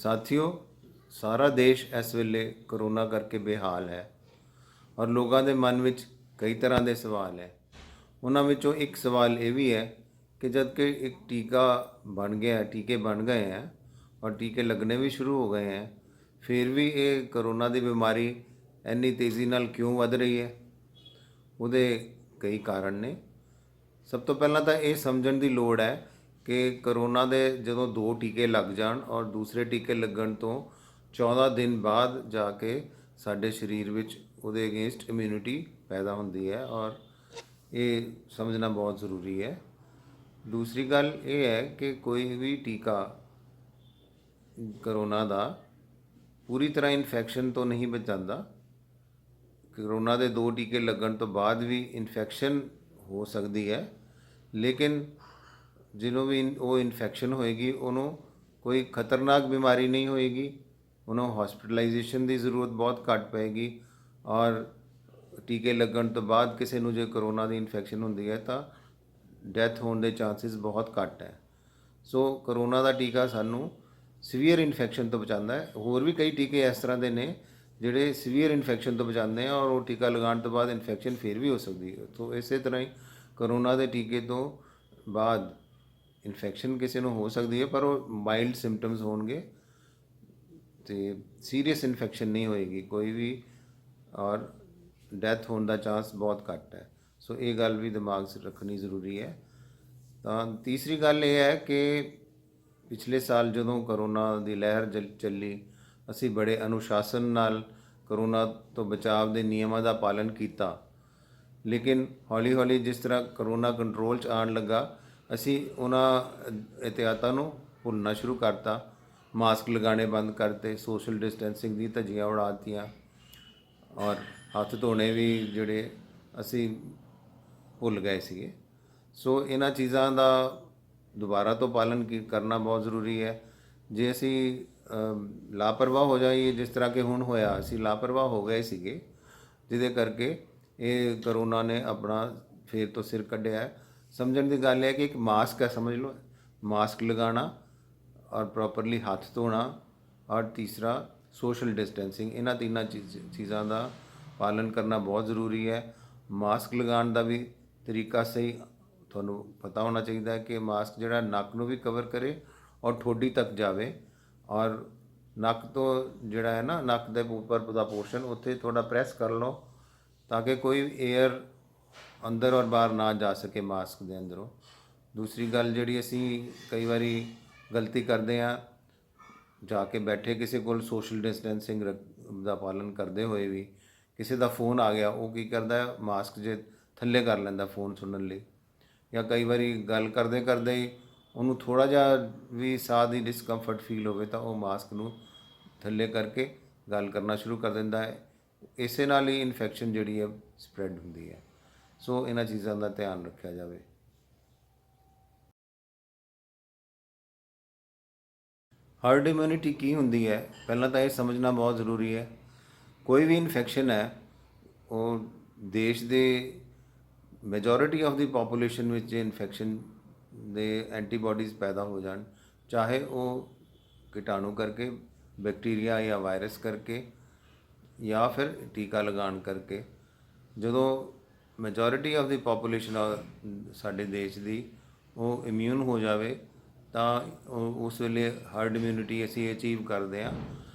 ਸਾਥੀਓ, ਸਾਰਾ ਦੇਸ਼ ਇਸ ਵੇਲੇ ਕਰੋਨਾ ਕਰਕੇ ਬੇਹਾਲ ਹੈ ਔਰ ਲੋਕਾਂ ਦੇ ਮਨ ਵਿੱਚ ਕਈ ਤਰ੍ਹਾਂ ਦੇ ਸਵਾਲ ਹੈ। ਉਹਨਾਂ ਵਿੱਚੋਂ ਇੱਕ ਸਵਾਲ ਇਹ ਵੀ ਹੈ ਕਿ ਜਦ ਕਿ ਇੱਕ ਟੀਕਾ ਬਣ ਗਿਆ, ਟੀਕੇ ਬਣ ਗਏ हैं और टीके लगने भी शुरू हो गए हैं, फिर भी ये करोना ਦੀ ਬਿਮਾਰੀ ਇੰਨੀ ਤੇਜ਼ੀ ਨਾਲ ਕਿਉਂ ਵੱਧ ਰਹੀ ਹੈ? ਉਹਦੇ ਕਈ ਕਾਰਨ ਨੇ। ਸਭ ਤੋਂ ਪਹਿਲਾਂ ਤਾਂ ਇਹ ਸਮਝਣ ਦੀ ਲੋੜ ਹੈ ਕਿ ਕਰੋਨਾ ਦੇ ਜਦੋਂ 2 ਟੀਕੇ ਲੱਗ ਜਾਣ ਔਰ ਦੂਸਰੇ ਟੀਕੇ ਲੱਗਣ ਤੋਂ 14 ਦਿਨ ਬਾਅਦ ਜਾ ਕੇ ਸਾਡੇ ਸਰੀਰ ਵਿੱਚ ਉਹਦੇ ਅਗੇਂਸਟ ਇਮਿਊਨਿਟੀ ਪੈਦਾ ਹੁੰਦੀ ਹੈ ਔਰ ਇਹ ਸਮਝਣਾ ਬਹੁਤ ਜ਼ਰੂਰੀ ਹੈ। ਦੂਸਰੀ ਗੱਲ ਇਹ ਹੈ ਕਿ ਕੋਈ ਵੀ ਟੀਕਾ ਕਰੋਨਾ ਦਾ ਪੂਰੀ ਤਰ੍ਹਾਂ ਇਨਫੈਕਸ਼ਨ ਤੋਂ ਨਹੀਂ ਬਚਾਉਂਦਾ। ਕਰੋਨਾ ਦੇ 2 ਟੀਕੇ ਲੱਗਣ ਤੋਂ ਬਾਅਦ ਵੀ ਇਨਫੈਕਸ਼ਨ ਹੋ ਸਕਦੀ ਹੈ, ਲੇਕਿਨ ਜਿਹਨੂੰ ਵੀ ਉਹ ਇਨਫੈਕਸ਼ਨ ਹੋਏਗੀ ਉਹਨੂੰ ਕੋਈ ਖਤਰਨਾਕ ਬਿਮਾਰੀ ਨਹੀਂ ਹੋਏਗੀ, ਉਹਨੂੰ ਹੌਸਪਿਟਲਾਈਜੇਸ਼ਨ ਦੀ ਜ਼ਰੂਰਤ ਬਹੁਤ ਘੱਟ ਪਏਗੀ ਔਰ ਟੀਕੇ ਲੱਗਣ ਤੋਂ ਬਾਅਦ ਕਿਸੇ ਨੂੰ ਜੇ ਕਰੋਨਾ ਦੀ ਇਨਫੈਕਸ਼ਨ ਹੁੰਦੀ ਹੈ ਤਾਂ ਡੈਥ ਹੋਣ ਦੇ ਚਾਂਸਿਸ ਬਹੁਤ ਘੱਟ ਹੈ। ਸੋ ਕਰੋਨਾ ਦਾ ਟੀਕਾ ਸਾਨੂੰ ਸੀਵੀਅਰ ਇਨਫੈਕਸ਼ਨ ਤੋਂ ਬਚਾਉਂਦਾ ਹੈ। ਹੋਰ ਵੀ ਕਈ ਟੀਕੇ ਇਸ ਤਰ੍ਹਾਂ ਦੇ ਨੇ ਜਿਹੜੇ ਸੀਵੀਅਰ ਇਨਫੈਕਸ਼ਨ ਤੋਂ ਬਚਾਉਂਦੇ ਆ ਔਰ ਉਹ ਟੀਕਾ ਲਗਾਉਣ ਤੋਂ ਬਾਅਦ ਇਨਫੈਕਸ਼ਨ ਫਿਰ ਵੀ ਹੋ ਸਕਦੀ ਹੈ। ਸੋ ਇਸੇ ਤਰ੍ਹਾਂ ਹੀ ਕਰੋਨਾ ਦੇ ਟੀਕੇ ਤੋਂ ਬਾਅਦ ਇਨਫੈਕਸ਼ਨ ਕਿਸੇ ਨੂੰ ਹੋ ਸਕਦੀ ਹੈ, ਪਰ ਉਹ ਮਾਈਲਡ ਸਿੰਪਟਮਸ ਹੋਣਗੇ ਤੇ ਸੀਰੀਅਸ ਇਨਫੈਕਸ਼ਨ ਨਹੀਂ ਹੋਏਗੀ ਕੋਈ ਵੀ ਔਰ ਡੈਥ ਹੋਣ ਦਾ ਚਾਂਸ ਬਹੁਤ ਘੱਟ ਹੈ। ਸੋ ਇਹ ਗੱਲ ਵੀ ਦਿਮਾਗ 'ਚ ਰੱਖਣੀ ਜ਼ਰੂਰੀ ਹੈ। ਤਾਂ ਤੀਸਰੀ ਗੱਲ ਇਹ ਹੈ ਕਿ ਪਿਛਲੇ ਸਾਲ ਜਦੋਂ ਕਰੋਨਾ ਦੀ ਲਹਿਰ ਚੱਲੀ, ਅਸੀਂ ਬੜੇ ਅਨੁਸ਼ਾਸਨ ਨਾਲ ਕਰੋਨਾ ਤੋਂ ਬਚਾਅ ਦੇ ਨਿਯਮਾਂ ਦਾ ਪਾਲਨ ਕੀਤਾ, ਲੇਕਿਨ ਹੌਲੀ ਹੌਲੀ ਜਿਸ ਤਰ੍ਹਾਂ ਕਰੋਨਾ ਕੰਟਰੋਲ 'ਚ ਆਉਣ ਲੱਗਾ ਅਸੀਂ ਉਹਨਾਂ ਇਹਤਿਆਤਾਂ ਨੂੰ ਭੁੱਲਣਾ ਸ਼ੁਰੂ ਕਰਤਾ। ਮਾਸਕ ਲਗਾਉਣੇ ਬੰਦ ਕਰਤੇ, ਸੋਸ਼ਲ ਡਿਸਟੈਂਸਿੰਗ ਦੀ ਧੱਜੀਆਂ ਉਡਾ ਦਿੱਤੀਆਂ ਔਰ ਹੱਥ ਧੋਣੇ ਵੀ ਜਿਹੜੇ ਅਸੀਂ ਭੁੱਲ ਗਏ ਸੀਗੇ। ਸੋ ਇਹਨਾਂ ਚੀਜ਼ਾਂ ਦਾ ਦੁਬਾਰਾ ਤੋਂ ਪਾਲਨ ਕਰਨਾ ਬਹੁਤ ਜ਼ਰੂਰੀ ਹੈ। ਜੇ ਅਸੀਂ ਲਾਪਰਵਾਹ ਹੋ ਜਾਈਏ ਜਿਸ ਤਰ੍ਹਾਂ ਕਿ ਹੁਣ ਹੋਇਆ, ਅਸੀਂ ਲਾਪਰਵਾਹ ਹੋ ਗਏ ਸੀਗੇ ਜਿਹਦੇ ਕਰਕੇ ਇਹ ਕਰੋਨਾ ਨੇ ਆਪਣਾ ਫੇਰ ਤੋਂ ਸਿਰ ਕੱਢਿਆ ਹੈ। ਸਮਝਣ ਦੀ ਗੱਲ ਹੈ ਕਿ ਇੱਕ ਮਾਸਕ ਹੈ, ਸਮਝ ਲਓ, ਮਾਸਕ ਲਗਾਉਣਾ ਔਰ ਪ੍ਰੋਪਰਲੀ ਹੱਥ ਧੋਣਾ ਔਰ ਤੀਸਰਾ ਸੋਸ਼ਲ ਡਿਸਟੈਂਸਿੰਗ, ਇਹਨਾਂ ਤਿੰਨਾਂ ਚੀਜ਼ਾਂ ਦਾ ਪਾਲਨ ਕਰਨਾ ਬਹੁਤ ਜ਼ਰੂਰੀ ਹੈ। ਮਾਸਕ ਲਗਾਉਣ ਦਾ ਵੀ ਤਰੀਕਾ ਸਹੀ ਤੁਹਾਨੂੰ ਪਤਾ ਹੋਣਾ ਚਾਹੀਦਾ ਹੈ ਕਿ ਮਾਸਕ ਜਿਹੜਾ ਨੱਕ ਨੂੰ ਵੀ ਕਵਰ ਕਰੇ ਔਰ ਠੋਡੀ ਤੱਕ ਜਾਵੇ ਔਰ ਨੱਕ ਤੋਂ ਜਿਹੜਾ ਹੈ ਨਾ, ਨੱਕ ਦੇ ਉੱਪਰ ਦਾ ਪੋਰਸ਼ਨ ਉੱਥੇ ਥੋੜ੍ਹਾ ਪ੍ਰੈਸ ਕਰ ਲਓ ਤਾਂ ਕਿ ਕੋਈ ਏਅਰ ਅੰਦਰ ਔਰ ਬਾਹਰ ਨਾ ਜਾ ਸਕੇ ਮਾਸਕ ਦੇ ਅੰਦਰੋਂ। ਦੂਸਰੀ ਗੱਲ ਜਿਹੜੀ ਅਸੀਂ ਕਈ ਵਾਰੀ ਗਲਤੀ ਕਰਦੇ ਹਾਂ, ਜਾ ਕੇ ਬੈਠੇ ਕਿਸੇ ਕੋਲ ਸੋਸ਼ਲ ਡਿਸਟੈਂਸਿੰਗ ਦਾ ਪਾਲਨ ਕਰਦੇ ਹੋਏ ਵੀ ਕਿਸੇ ਦਾ ਫੋਨ ਆ ਗਿਆ, ਉਹ ਕੀ ਕਰਦਾ, ਮਾਸਕ ਜੇ ਥੱਲੇ ਕਰ ਲੈਂਦਾ ਫੋਨ ਸੁਣਨ ਲਈ, ਜਾਂ ਕਈ ਵਾਰੀ ਗੱਲ ਕਰਦੇ ਕਰਦੇ ਹੀ ਉਹਨੂੰ ਥੋੜ੍ਹਾ ਜਿਹਾ ਵੀ ਸਾਹ ਦੀ ਡਿਸਕੰਫਰਟ ਫੀਲ ਹੋਵੇ ਤਾਂ ਉਹ ਮਾਸਕ ਨੂੰ ਥੱਲੇ ਕਰਕੇ ਗੱਲ ਕਰਨਾ ਸ਼ੁਰੂ ਕਰ ਦਿੰਦਾ ਹੈ। ਇਸੇ ਨਾਲ ਹੀ ਇਨਫੈਕਸ਼ਨ ਜਿਹੜੀ ਹੈ ਸਪਰੈਡ ਹੁੰਦੀ ਹੈ। ਸੋ ਇਹਨਾਂ ਚੀਜ਼ਾਂ ਦਾ ਧਿਆਨ ਰੱਖਿਆ ਜਾਵੇ। ਹਰਡ ਇਮਿਊਨਿਟੀ ਕੀ ਹੁੰਦੀ ਹੈ? ਪਹਿਲਾਂ ਤਾਂ ਇਹ ਸਮਝਣਾ ਬਹੁਤ ਜ਼ਰੂਰੀ ਹੈ। ਕੋਈ ਵੀ ਇਨਫੈਕਸ਼ਨ ਹੈ ਉਹ ਦੇਸ਼ ਦੇ ਮੈਜੋਰਿਟੀ ਆਫ ਦੀ ਪੋਪੂਲੇਸ਼ਨ ਵਿੱਚ ਇਨਫੈਕਸ਼ਨ ਦੇ ਐਂਟੀਬਾਡੀਜ਼ ਪੈਦਾ ਹੋ ਜਾਣ, ਚਾਹੇ ਉਹ ਕੀਟਾਣੂ ਕਰਕੇ, ਬੈਕਟੀਰੀਆ ਜਾਂ ਵਾਇਰਸ ਕਰਕੇ ਜਾਂ ਫਿਰ ਟੀਕਾ ਲਗਾਉਣ ਕਰਕੇ, ਜਦੋਂ ਮੈਜੋਰਿਟੀ ਆਫ ਦੀ ਪੋਪੂਲੇਸ਼ਨ ਸਾਡੇ ਦੇਸ਼ ਦੀ ਉਹ ਇਮਿਊਨ ਹੋ ਜਾਵੇ ਤਾਂ ਉਸ ਵੇਲੇ ਹਰਡ ਇਮਿਊਨਿਟੀ ਅਸੀਂ ਅਚੀਵ ਕਰਦੇ ਹਾਂ।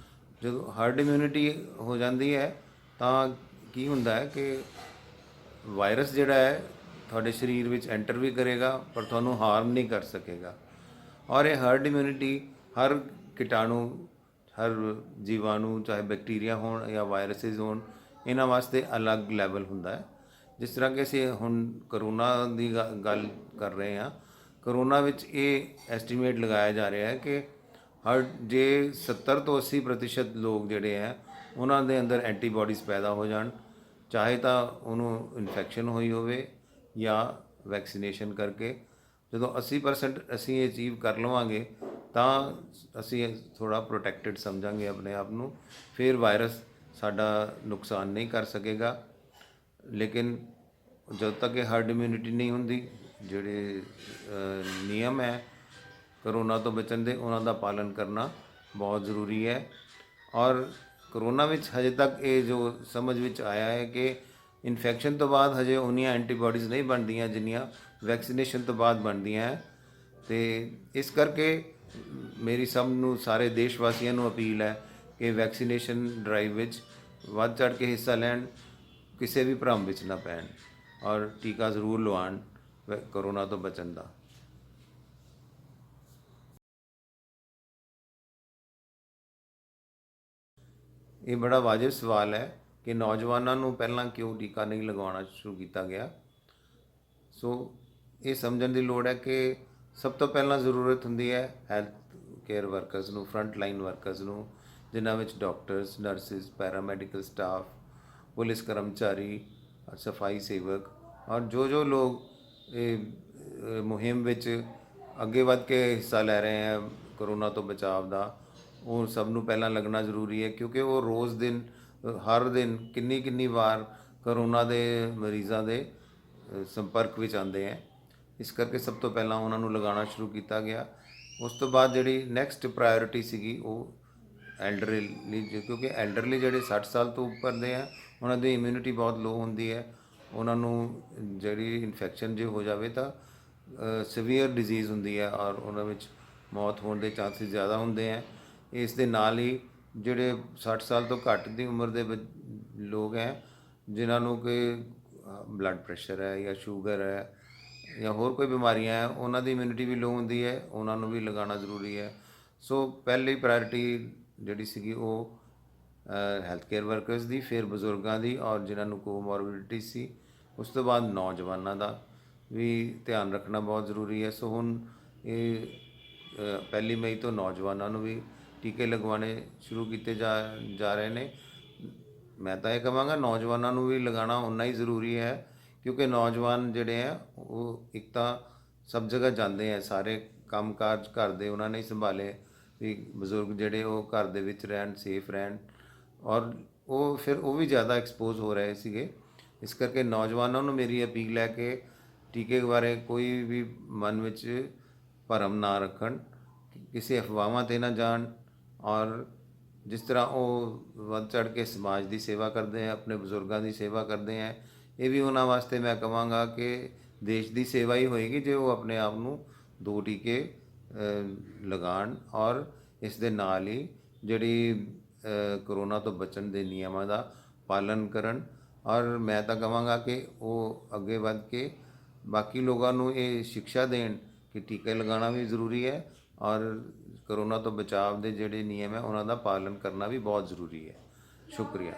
ਜਦੋਂ ਹਰਡ ਇਮਿਊਨਿਟੀ ਹੋ ਜਾਂਦੀ ਹੈ ਤਾਂ ਕੀ ਹੁੰਦਾ ਹੈ ਕਿ ਵਾਇਰਸ ਜਿਹੜਾ ਹੈ ਤੁਹਾਡੇ ਸਰੀਰ ਵਿੱਚ ਐਂਟਰ ਵੀ ਕਰੇਗਾ ਪਰ ਤੁਹਾਨੂੰ ਹਾਰਮ ਨਹੀਂ ਕਰ ਸਕੇਗਾ। ਔਰ ਇਹ ਹਰਡ ਇਮਿਊਨਿਟੀ ਹਰ ਕੀਟਾਣੂ, ਹਰ ਜੀਵਾਣੂ, ਚਾਹੇ ਬੈਕਟੀਰੀਆ ਹੋਣ ਜਾਂ ਵਾਇਰਸਿਸ ਹੋਣ, ਇਹਨਾਂ ਵਾਸਤੇ ਅਲੱਗ ਲੈਵਲ ਹੁੰਦਾ ਹੈ। ਜਿਸ ਤਰ੍ਹਾਂ ਕਿ ਅਸੀਂ ਹੁਣ ਕਰੋਨਾ ਦੀ ਗੱਲ ਕਰ ਰਹੇ ਹਾਂ, ਕਰੋਨਾ ਵਿੱਚ ਇਹ ਐਸਟੀਮੇਟ ਲਗਾਇਆ ਜਾ ਰਿਹਾ ਹੈ ਕਿ ਜੇ 70 ਤੋਂ 80% ਲੋਕ ਜਿਹੜੇ ਹੈ ਉਹਨਾਂ ਦੇ ਅੰਦਰ ਐਂਟੀਬਾਡੀਜ਼ ਪੈਦਾ ਹੋ ਜਾਣ, ਚਾਹੇ ਤਾਂ ਉਹਨੂੰ ਇਨਫੈਕਸ਼ਨ ਹੋਈ ਹੋਵੇ ਜਾਂ ਵੈਕਸੀਨੇਸ਼ਨ ਕਰਕੇ। ਜਦੋਂ 80% ਅਸੀਂ ਅਚੀਵ ਕਰ ਲਵਾਂਗੇ ਤਾਂ ਅਸੀਂ ਥੋੜ੍ਹਾ ਪ੍ਰੋਟੈਕਟਡ ਸਮਝਾਂਗੇ ਆਪਣੇ ਆਪ ਨੂੰ, ਫਿਰ ਵਾਇਰਸ ਸਾਡਾ ਨੁਕਸਾਨ ਨਹੀਂ ਕਰ ਸਕੇਗਾ। ਲੇਕਿਨ ਜਦੋਂ ਤੱਕ ਇਹ ਹਰਡ ਇਮਿਊਨਿਟੀ ਨਹੀਂ ਹੁੰਦੀ, ਜਿਹੜੇ ਨਿਯਮ ਹੈ ਕਰੋਨਾ ਤੋਂ ਬਚਣ ਦੇ, ਉਹਨਾਂ ਦਾ ਪਾਲਨ ਕਰਨਾ ਬਹੁਤ ਜ਼ਰੂਰੀ ਹੈ। ਔਰ ਕਰੋਨਾ ਵਿੱਚ ਹਜੇ ਤੱਕ ਇਹ ਜੋ ਸਮਝ ਵਿੱਚ ਆਇਆ ਹੈ ਕਿ ਇਨਫੈਕਸ਼ਨ ਤੋਂ ਬਾਅਦ ਹਜੇ ਉਨੀਆਂ ਐਂਟੀਬਾਡੀਜ਼ ਨਹੀਂ ਬਣਦੀਆਂ ਜਿੰਨੀਆਂ ਵੈਕਸੀਨੇਸ਼ਨ ਤੋਂ ਬਾਅਦ ਬਣਦੀਆਂ ਹੈ। ਅਤੇ ਇਸ ਕਰਕੇ ਮੇਰੀ ਸਭ ਨੂੰ, ਸਾਰੇ ਦੇਸ਼ ਵਾਸੀਆਂ ਨੂੰ ਅਪੀਲ ਹੈ ਕਿ ਵੈਕਸੀਨੇਸ਼ਨ ਡਰਾਈਵ ਵਿੱਚ ਵੱਧ ਚੜ੍ਹ ਕੇ ਹਿੱਸਾ ਲੈਣ, ਕਿਸੇ ਵੀ ਭਰਮ ਵਿੱਚ ਨਾ ਪੈਣ ਔਰ ਟੀਕਾ ਜ਼ਰੂਰ ਲਵਾਉਣ ਕਰੋਨਾ ਤੋਂ ਬਚਣ ਦਾ। ਇਹ ਬੜਾ ਵਾਜਿਬ ਸਵਾਲ ਹੈ ਕਿ ਨੌਜਵਾਨਾਂ ਨੂੰ ਪਹਿਲਾਂ ਕਿਉਂ ਟੀਕਾ ਨਹੀਂ ਲਗਵਾਉਣਾ ਸ਼ੁਰੂ ਕੀਤਾ ਗਿਆ। ਸੋ ਇਹ ਸਮਝਣ ਦੀ ਲੋੜ ਹੈ ਕਿ ਸਭ ਤੋਂ ਪਹਿਲਾਂ ਜ਼ਰੂਰਤ ਹੁੰਦੀ ਹੈ ਹੈਲਥ ਕੇਅਰ ਵਰਕਰਸ ਨੂੰ, ਫਰੰਟ ਲਾਈਨ ਵਰਕਰਸ ਨੂੰ, ਜਿਨ੍ਹਾਂ ਵਿੱਚ doctors, nurses, paramedical staff, police ਕਰਮਚਾਰੀ, ਸਫਾਈ ਸੇਵਕ ਔਰ ਜੋ ਲੋग ਇਹ ਮੁਹਿੰਮ ਵਿੱਚ ਅੱਗੇ ਵੱਧ ਕੇ ਹਿੱਸਾ ਲੈ ਰਹੇ ਹੈ ਕਰੋਨਾ ਤੋਂ ਬਚਾਅ ਦਾ, ਉਹ ਸਭ ਨੂੰ ਪਹਿਲਾਂ ਲੱਗਣਾ ਜ਼ਰੂਰੀ ਹੈ ਕਿਉਂਕਿ ਉਹ ਰੋਜ਼ ਦਿਨ, ਹਰ ਦਿਨ ਕਿੰਨੀ ਵਾਰ ਕਰੋਨਾ ਦੇ ਮਰੀਜ਼ਾਂ ਦੇ ਸੰਪਰਕ ਵਿੱਚ ਆਉਂਦੇ ਹੈ। ਇਸ ਕਰਕੇ ਸਭ ਤੋਂ ਪਹਿਲਾਂ ਉਹਨਾਂ ਨੂੰ ਲਗਾਉਣਾ ਸ਼ੁਰੂ ਕੀਤਾ ਗਿਆ। ਉਸ ਤੋਂ ਬਾਅਦ ਜਿਹੜੀ ਨੈਕਸਟ ਪ੍ਰਾਇਓਰਿਟੀ ਸੀਗੀ ਉਹ ਐਲਡਰਲੀ, ਕਿਉਂਕਿ ਐਲਡਰਲੀ ਜਿਹੜੇ 60 ਸਾਲ ਤੋਂ ਉੱਪਰ ਦੇ ਆ ਉਹਨਾਂ ਦੀ ਇਮਿਊਨਿਟੀ ਬਹੁਤ ਲੋ ਹੁੰਦੀ ਹੈ। ਉਹਨਾਂ ਨੂੰ ਜਿਹੜੀ ਇਨਫੈਕਸ਼ਨ ਜੇ ਹੋ ਜਾਵੇ ਤਾਂ ਸੀਵੀਅਰ ਡਿਜ਼ੀਜ਼ ਹੁੰਦੀ ਹੈ ਔਰ ਉਹਨਾਂ ਵਿੱਚ ਮੌਤ ਹੋਣ ਦੇ ਚਾਂਸਿਸ ਜ਼ਿਆਦਾ ਹੁੰਦੇ ਹੈ। ਇਸ ਦੇ ਨਾਲ ਹੀ ਜਿਹੜੇ 60 ਸਾਲ ਤੋਂ ਘੱਟ ਦੀ ਉਮਰ ਦੇ ਲੋਕ ਹੈ, ਜਿਨ੍ਹਾਂ ਨੂੰ ਕਿ ਬਲੱਡ ਪ੍ਰੈਸ਼ਰ ਹੈ ਜਾਂ ਸ਼ੂਗਰ ਹੈ ਜਾਂ ਹੋਰ ਕੋਈ ਬਿਮਾਰੀਆਂ ਹੈ, ਉਹਨਾਂ ਦੀ ਇਮਿਊਨਿਟੀ ਵੀ ਲੋ ਹੁੰਦੀ ਹੈ, ਉਹਨਾਂ ਨੂੰ ਵੀ ਲਗਾਉਣਾ ਜ਼ਰੂਰੀ ਹੈ। ਸੋ ਪਹਿਲੀ ਪ੍ਰਾਇੋਰਟੀ ਜਿਹੜੀ ਸੀਗੀ ਉਹ ਹੈਲਥ ਕੇਅਰ ਵਰਕਰਸ ਦੀ, ਫਿਰ ਬਜ਼ੁਰਗਾਂ ਦੀ ਔਰ ਜਿਨ੍ਹਾਂ ਨੂੰ ਕੋਮੋਰਬਿਡਿਟੀ ਸੀ। ਉਸ ਤੋਂ ਬਾਅਦ ਨੌਜਵਾਨਾਂ ਦਾ ਵੀ ਧਿਆਨ ਰੱਖਣਾ ਬਹੁਤ ਜ਼ਰੂਰੀ ਹੈ। ਸੋ ਹੁਣ ਇਹ 1 ਮਈ ਤੋਂ ਨੌਜਵਾਨਾਂ ਨੂੰ ਵੀ ਟੀਕੇ ਲਗਵਾਉਣੇ ਸ਼ੁਰੂ ਕੀਤੇ ਜਾ ਰਹੇ ਨੇ। ਮੈਂ ਤਾਂ ਇਹ ਕਹਾਂਗਾ ਨੌਜਵਾਨਾਂ ਨੂੰ ਵੀ ਲਗਾਉਣਾ ਓਨਾ ਹੀ ਜ਼ਰੂਰੀ ਹੈ ਕਿਉਂਕਿ ਨੌਜਵਾਨ ਜਿਹੜੇ ਆ ਉਹ ਇੱਕ ਤਾਂ ਸਭ ਜਗ੍ਹਾ ਜਾਂਦੇ ਆ, ਸਾਰੇ ਕੰਮ ਕਾਜ ਘਰ ਦੇ ਉਹਨਾਂ ਨੇ ਸੰਭਾਲੇ, ਵੀ ਬਜ਼ੁਰਗ ਜਿਹੜੇ ਉਹ ਘਰ ਦੇ ਵਿੱਚ ਰਹਿਣ, ਸੇਫ ਰਹਿਣ ਔਰ ਉਹ ਫਿਰ ਉਹ ਵੀ ਜ਼ਿਆਦਾ ਐਕਸਪੋਜ਼ ਹੋ ਰਹੇ ਸੀਗੇ। ਇਸ ਕਰਕੇ ਨੌਜਵਾਨਾਂ ਨੂੰ ਮੇਰੀ ਅਪੀਲ ਹੈ ਕਿ ਟੀਕੇ ਬਾਰੇ ਕੋਈ ਵੀ ਮਨ ਵਿੱਚ ਭਰਮ ਨਾ ਰੱਖਣ, ਕਿਸੇ ਅਫਵਾਹਾਂ 'ਤੇ ਨਾ ਜਾਣ ਔਰ ਜਿਸ ਤਰ੍ਹਾਂ ਉਹ ਵੱਧ ਚੜ੍ਹ ਕੇ ਸਮਾਜ ਦੀ ਸੇਵਾ ਕਰਦੇ ਹੈ, ਆਪਣੇ ਬਜ਼ੁਰਗਾਂ ਦੀ ਸੇਵਾ ਕਰਦੇ ਹੈ, ਇਹ ਵੀ ਉਹਨਾਂ ਵਾਸਤੇ ਮੈਂ ਕਹਾਂਗਾ ਕਿ ਦੇਸ਼ ਦੀ ਸੇਵਾ ਹੀ ਹੋਏਗੀ ਜੇ ਉਹ ਆਪਣੇ ਆਪ ਨੂੰ 2 ਟੀਕੇ ਲਗਾਉਣ ਔਰ ਇਸ ਦੇ ਨਾਲ ਹੀ ਜਿਹੜੀ ਕਰੋਨਾ ਤੋਂ ਬਚਣ ਦੇ ਨਿਯਮਾਂ ਦਾ ਪਾਲਨ ਕਰਨ। ਔਰ ਮੈਂ ਤਾਂ ਕਹਾਂਗਾ ਕਿ ਉਹ ਅੱਗੇ ਵੱਧ ਕੇ ਬਾਕੀ ਲੋਕਾਂ ਨੂੰ ਇਹ ਸਿੱਖਿਆ ਦੇਣ ਕਿ ਟੀਕੇ ਲਗਾਉਣਾ ਵੀ ਜ਼ਰੂਰੀ ਹੈ ਔਰ ਕਰੋਨਾ ਤੋਂ ਬਚਾਅ ਦੇ ਜਿਹੜੇ ਨਿਯਮ ਹੈ ਉਹਨਾਂ ਦਾ ਪਾਲਨ ਕਰਨਾ ਵੀ ਬਹੁਤ ਜ਼ਰੂਰੀ ਹੈ। ਸ਼ੁਕਰੀਆ।